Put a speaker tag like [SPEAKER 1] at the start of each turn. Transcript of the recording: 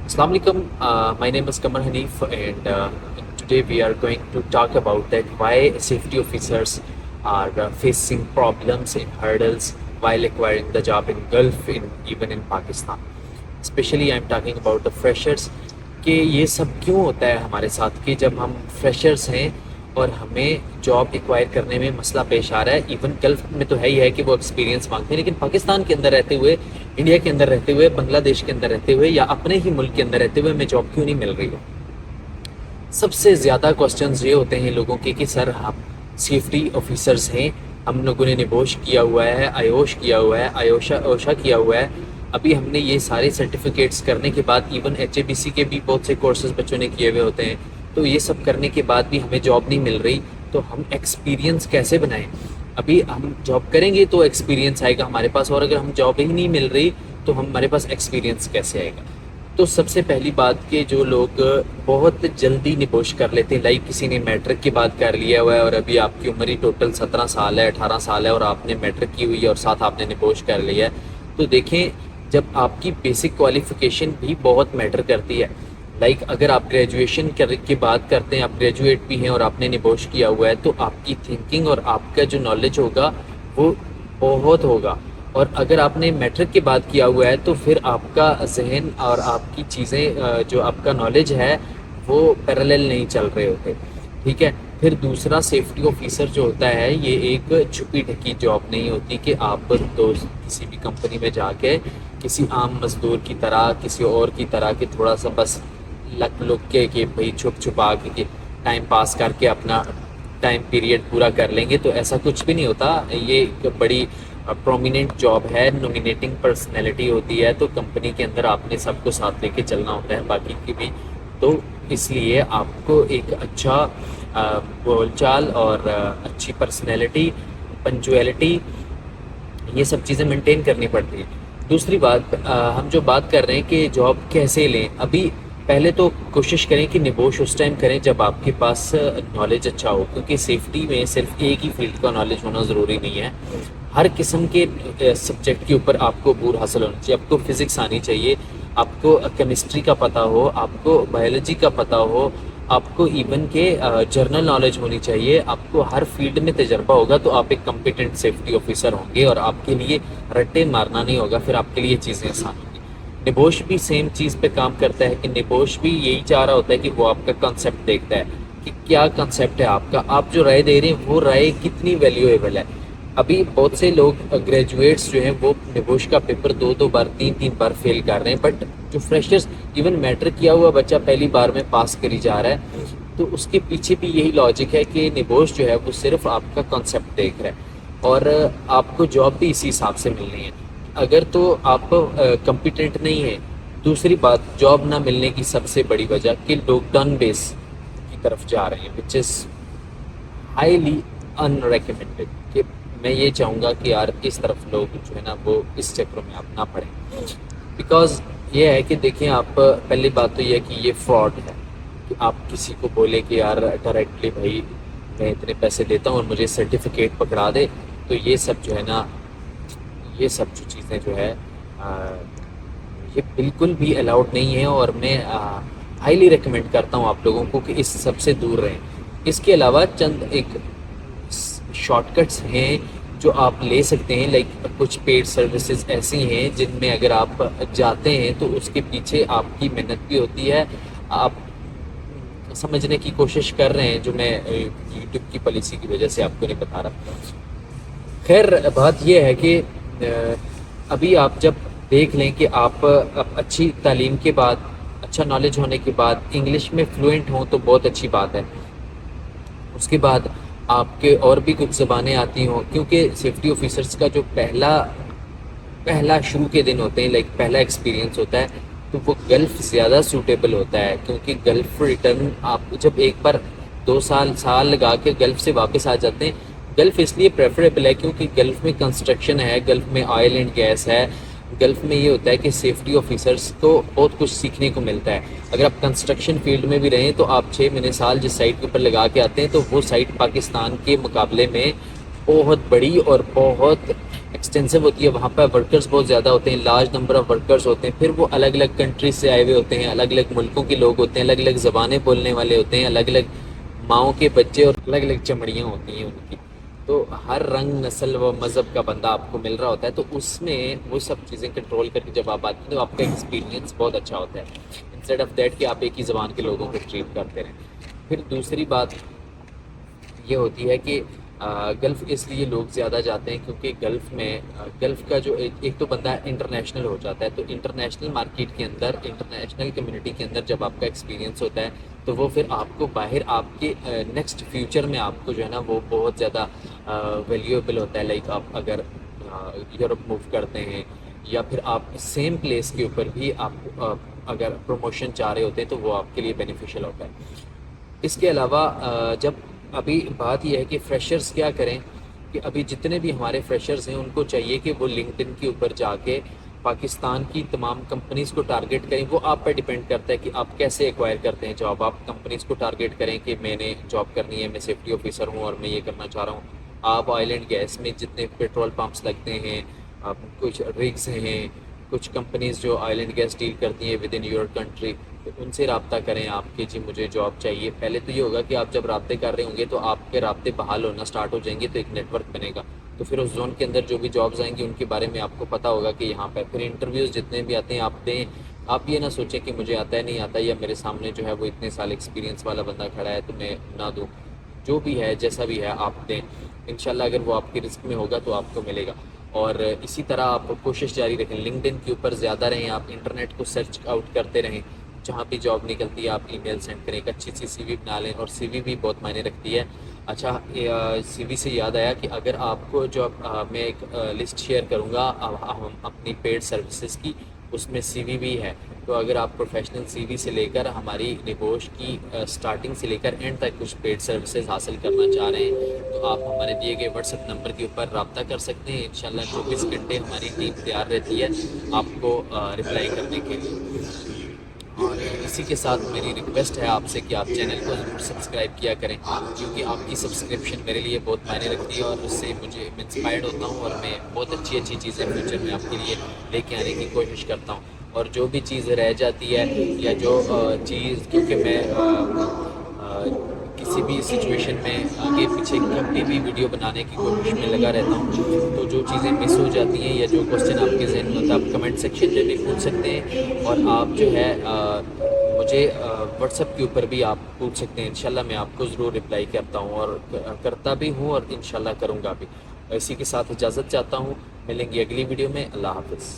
[SPEAKER 1] Assalamu alaikum. My name is Kamar Hanif, and today we are going to talk about that why safety officers are facing problems and hurdles while acquiring the job in Gulf, even in Pakistan. Especially, I'm talking about the freshers. کہ یہ سب کیوں ہوتا ہے ہمارے ساتھ کہ جب ہم فریشرز ہیں اور ہمیں جاب ایکوائر کرنے میں مسئلہ پیش آ رہا ہے. ایون گلف میں تو ہے ہی ہے کہ وہ ایکسپیرینس مانگتے ہیں، لیکن پاکستان کے اندر رہتے ہوئے، انڈیا کے اندر رہتے ہوئے، بنگلہ دیش کے اندر رہتے ہوئے یا اپنے ہی ملک کے اندر رہتے ہوئے ہمیں جاب کیوں نہیں مل رہی ہے. سب سے زیادہ کوسچنز یہ ہوتے ہیں لوگوں کے کہ سر ہم سیفٹی آفیسرز ہیں، ہم لوگوں نے نبوش کیا ہوا ہے، آیوش کیا ہوا ہے، اوشا کیا ہوا ہے، ابھی ہم نے یہ سارے سرٹیفکیٹس کرنے کے بعد even H A B C کے بھی بہت سے کورسز بچوں نے کیے ہوئے ہوتے ہیں، تو یہ سب کرنے کے بعد بھی ہمیں جاب نہیں مل رہی، تو ہم ایکسپیرینس کیسے بنائیں؟ ابھی ہم جاب کریں گے تو ایکسپیرینس آئے گا ہمارے پاس، اور اگر ہم جاب ہی نہیں مل رہی تو ہمارے پاس ایکسپیرینس کیسے آئے گا؟ تو سب سے پہلی بات کہ جو لوگ بہت جلدی نبوش کر لیتے ہیں، لائک کسی نے میٹرک کے بعد کر لیا ہوا ہے اور ابھی آپ کی عمر ہی ٹوٹل 17 سال ہے، 18 سال ہے، اور آپ نے میٹرک کی ہوئی ہے اور ساتھ آپ نے نبوش کر لیا ہے، تو دیکھیں جب آپ کی بیسک کوالیفیکیشن بھی بہت میٹر کرتی ہے. لائک اگر آپ گریجویشن کی بات کرتے ہیں، آپ گریجویٹ بھی ہیں اور آپ نے نبوش کیا ہوا ہے، تو آپ کی تھنکنگ اور آپ کا جو نالج ہوگا وہ بہت ہوگا. اور اگر آپ نے میٹرک کے بعد کیا ہوا ہے تو پھر آپ کا ذہن اور آپ کی چیزیں جو آپ کا نالج ہے وہ پیرالل نہیں چل رہے ہوتے. ٹھیک ہے. پھر دوسرا، سیفٹی آفیسر جو ہوتا ہے یہ ایک چھپی ڈھکی جاب نہیں ہوتی کہ آپ کسی بھی کمپنی میں جا کے کسی عام مزدور کی طرح، کسی اور کی طرح کہ تھوڑا سا بس لک لک کے کہ بھائی چھپ چھپا کے ٹائم پاس کر کے اپنا ٹائم پیریڈ پورا کر لیں گے، تو ایسا کچھ بھی نہیں ہوتا. یہ ایک بڑی پرومیننٹ جاب ہے، نومینیٹنگ پرسنالٹی ہوتی ہے، تو کمپنی کے اندر آپ نے سب کو ساتھ لے کے چلنا ہوتا ہے، باقی کی بھی. تو اس لیے آپ کو ایک اچھا بول چال اور اچھی پرسنالٹی، پنچویلٹی، یہ سب چیزیں مینٹین کرنی پڑتی ہیں. دوسری بات، ہم جو بات کر رہے ہیں کہ جاب کیسے لیں، ابھی پہلے تو کوشش کریں کہ نبوش اس ٹائم کریں جب آپ کے پاس نالج اچھا ہو، کیونکہ سیفٹی میں صرف ایک ہی فیلڈ کا نالج ہونا ضروری نہیں ہے. ہر قسم کے سبجیکٹ کے اوپر آپ کو عبور حاصل ہونا چاہیے. آپ کو فزکس آنی چاہیے، آپ کو کیمسٹری کا پتہ ہو، آپ کو بایولوجی کا پتہ ہو، آپ کو ایون کے جرنل نالج ہونی چاہیے. آپ کو ہر فیلڈ میں تجربہ ہوگا تو آپ ایک کمپیٹنٹ سیفٹی آفیسر ہوں گے، اور آپ کے لیے رٹے مارنا نہیں ہوگا، پھر آپ کے لیے چیزیں آسان ہوں گی. نبوش بھی سیم چیز پہ کام کرتا ہے کہ نبوش بھی یہی چاہ رہا ہوتا ہے کہ وہ آپ کا کنسیپٹ دیکھتا ہے کہ کیا کنسیپٹ ہے آپ کا، آپ جو رائے دے رہے ہیں وہ رائے کتنی ویلیویبل ہے. ابھی بہت سے لوگ گریجویٹس جو ہیں وہ نبوش کا پیپر 2 بار 3 بار فیل کر رہے ہیں، بٹ جو فریشرز ایون میٹرک کیا ہوا بچہ پہلی بار میں پاس کری جا رہا ہے، تو اس کے پیچھے بھی یہی لاجک ہے کہ نبوش جو ہے وہ صرف آپ کا کنسیپٹ دیکھ رہا ہے، اور آپ کو جاب بھی اسی حساب سے ملنی ہے. اگر تو آپ کمپیٹنٹ نہیں ہیں. دوسری بات، جاب نہ ملنے کی سب سے بڑی وجہ کہ لوگ ڈن بیس کی طرف جا رہے ہیں، وچ از ہائیلی ان ریکمینڈیڈ. کہ میں یہ چاہوں گا کہ یار اس طرف لوگ جو ہے نا وہ اس چکروں میں آپ نہ پڑیں، بیکاز یہ ہے کہ دیکھیں، آپ پہلی بات تو یہ ہے کہ یہ فراڈ ہے کہ آپ کسی کو بولے کہ یار ڈائریکٹلی بھائی میں اتنے پیسے دیتا ہوں اور مجھے سرٹیفکیٹ پکڑا دے. تو یہ سب جو ہے نا، یہ سب جو چیزیں جو ہے یہ بالکل بھی الاؤڈ نہیں ہے، اور میں ہائیلی ریکمینڈ کرتا ہوں آپ لوگوں کو کہ اس سب سے دور رہیں. اس کے علاوہ چند ایک شارٹ کٹس ہیں جو آپ لے سکتے ہیں، لائک کچھ پیڈ سروسز ایسی ہیں جن میں اگر آپ جاتے ہیں تو اس کے پیچھے آپ کی محنت بھی ہوتی ہے. آپ سمجھنے کی کوشش کر رہے ہیں جو میں یوٹیوب کی پالیسی کی وجہ سے آپ کو نہیں بتا رہا. خیر، بات یہ ہے کہ ابھی آپ جب دیکھ لیں کہ آپ اچھی تعلیم کے بعد، اچھا نالج ہونے کے بعد انگلش میں فلوئنٹ ہوں تو بہت اچھی بات ہے. اس کے بعد آپ کے اور بھی کچھ زبانیں آتی ہوں، کیونکہ سیفٹی آفیسرس کا جو پہلا شروع کے دن ہوتے ہیں، لائک پہلا ایکسپیرینس ہوتا ہے، تو وہ گلف زیادہ سوٹیبل ہوتا ہے. کیونکہ گلف ریٹرن آپ جب ایک بار 2 سال لگا کے گلف سے واپس آ جاتے ہیں، گلف اس لیے پریفریبل ہے کیونکہ گلف میں کنسٹرکشن ہے، گلف میں آئل اینڈ گیس ہے. گلف میں یہ ہوتا ہے کہ سیفٹی آفیسرس کو بہت کچھ سیکھنے کو ملتا ہے. اگر آپ کنسٹرکشن فیلڈ میں بھی رہیں تو آپ 6 مہینے سال جس سائٹ کے اوپر لگا کے آتے ہیں تو وہ سائٹ پاکستان کے مقابلے میں بہت بڑی اور بہت ایکسٹینسو ہوتی ہے، وہاں پہ ورکرز بہت زیادہ ہوتے ہیں، لارج نمبر آف ورکرز ہوتے ہیں، پھر وہ الگ الگ کنٹریز سے آئے ہوئے ہوتے ہیں، الگ الگ ملکوں کے لوگ ہوتے ہیں، الگ الگ زبانیں بولنے والے ہوتے ہیں، الگ الگ ماؤں کے بچے اور الگ الگ چمڑیاں ہوتی ہیں ان کی. تو ہر رنگ نسل و مذہب کا بندہ آپ کو مل رہا ہوتا ہے، تو اس میں وہ سب چیزیں کنٹرول کر کے جب آپ آتے ہیں تو آپ کا ایکسپیرینس بہت اچھا ہوتا ہے، انسٹیڈ آف دیٹ کہ آپ ایک ہی زبان کے لوگوں کو ٹریٹ کرتے رہیں. پھر دوسری بات یہ ہوتی ہے کہ گلف اس لیے لوگ زیادہ جاتے ہیں کیونکہ گلف میں گلف کا جو ایک تو بندہ انٹرنیشنل ہو جاتا ہے، تو انٹرنیشنل مارکیٹ کے اندر، انٹرنیشنل کمیونٹی کے اندر جب آپ کا ایکسپیرینس ہوتا ہے تو وہ پھر آپ کو باہر آپ کے نیکسٹ فیوچر میں آپ کو جو ہے نا وہ بہت زیادہ ویلیویبل ہوتا ہے. لائک آپ اگر یورپ موو کرتے ہیں یا پھر آپ سیم پلیس کے اوپر بھی آپ اگر پروموشن چاہ رہے ہوتے ہیں تو وہ آپ کے لیے بینیفیشیل ہوتا ہے. اس کے علاوہ جب ابھی بات یہ ہے کہ فریشرز کیا کریں، کہ ابھی جتنے بھی ہمارے فریشرز ہیں ان کو چاہیے کہ وہ لنکڈ ان کے اوپر جا کے پاکستان کی تمام کمپنیز کو ٹارگٹ کریں. وہ آپ پہ ڈیپینڈ کرتا ہے کہ آپ کیسے ایکوائر کرتے ہیں جاب. آپ کمپنیز کو ٹارگٹ کریں کہ میں نے جاب کرنی ہے، میں سیفٹی آفیسر ہوں اور میں یہ کرنا چاہ رہا ہوں. آپ آئل اینڈ گیس میں جتنے پیٹرول پمپس لگتے ہیں، کچھ رگز ہیں، کچھ کمپنیز جو آئل اینڈ گیس ڈیل کرتی ہیں ود ان یور کنٹری، تو ان سے رابطہ کریں آپ کہ جی مجھے جاب چاہیے. پہلے تو یہ ہوگا کہ آپ جب رابطے کر رہے ہوں گے تو آپ کے رابطے بحال ہونا سٹارٹ ہو جائیں گے، تو ایک نیٹ ورک بنے گا. تو پھر اس زون کے اندر جو بھی جابز آئیں گی ان کے بارے میں آپ کو پتہ ہوگا کہ یہاں پہ پھر انٹرویوز جتنے بھی آتے ہیں آپ دیں. آپ یہ نہ سوچیں کہ مجھے آتا ہے نہیں آتا، یا میرے سامنے جو ہے وہ اتنے سال ایکسپیرینس والا بندہ کھڑا ہے تو میں نہ دوں. جو بھی ہے جیسا بھی ہے آپ دیں، انشاءاللہ اگر وہ آپ کے رزق میں ہوگا تو آپ کو ملے گا. اور اسی طرح آپ کوشش جاری رکھیں، لنکڈ ان کے اوپر زیادہ رہیں، آپ انٹرنیٹ کو سرچ آؤٹ کرتے رہیں. جہاں بھی جاب نکلتی ہے آپ ای میل سینڈ کریں، ایک اچھی سی سی وی بنا لیں، اور سی وی بھی بہت معنی رکھتی ہے. اچھا، سی وی سے یاد آیا کہ اگر آپ کو جو میں ایک لسٹ شیئر کروں گا اپنی پیڈ سروسز کی، اس میں سی وی بھی ہے. تو اگر آپ پروفیشنل سی وی سے لے کر ہماری نبوش کی سٹارٹنگ سے لے کر اینڈ تک کچھ پیڈ سروسز حاصل کرنا چاہ رہے ہیں تو آپ ہمارے دیے گئے واٹس ایپ نمبر کے اوپر رابطہ کر سکتے ہیں. انشاءاللہ 24 گھنٹے ہماری ٹیم تیار رہتی ہے آپ کو رپلائی کرنے کے لیے. اور اسی کے ساتھ میری ریکویسٹ ہے آپ سے کہ آپ چینل کو ضرور سبسکرائب کیا کریں، کیونکہ آپ کی سبسکرپشن میرے لیے بہت معنی رکھتی ہے اور اس سے میں انسپائرڈ ہوتا ہوں، اور میں بہت اچھی اچھی چیزیں فیوچر میں آپ کے لیے لے کے آنے کی کوشش کرتا ہوں. اور جو بھی چیز رہ جاتی ہے یا جو چیز، کیونکہ میں کسی بھی سچویشن میں آگے پیچھے کبھی بھی ویڈیو بنانے کی کوشش میں لگا رہتا ہوں، تو جو چیزیں مس ہو جاتی ہیں یا جو کوسچن آپ کے ذہن میں ہوتا ہے آپ کمنٹ سیکشن میں بھی پوچھ سکتے ہیں. اور آپ جو ہے مجھے واٹس ایپ کے اوپر بھی آپ پوچھ سکتے ہیں، انشاءاللہ میں آپ کو ضرور رپلائی کرتا ہوں اور کرتا بھی ہوں، اور انشاءاللہ کروں گا بھی. اسی کے ساتھ اجازت چاہتا ہوں، ملیں گے اگلی ویڈیو میں. اللہ حافظ.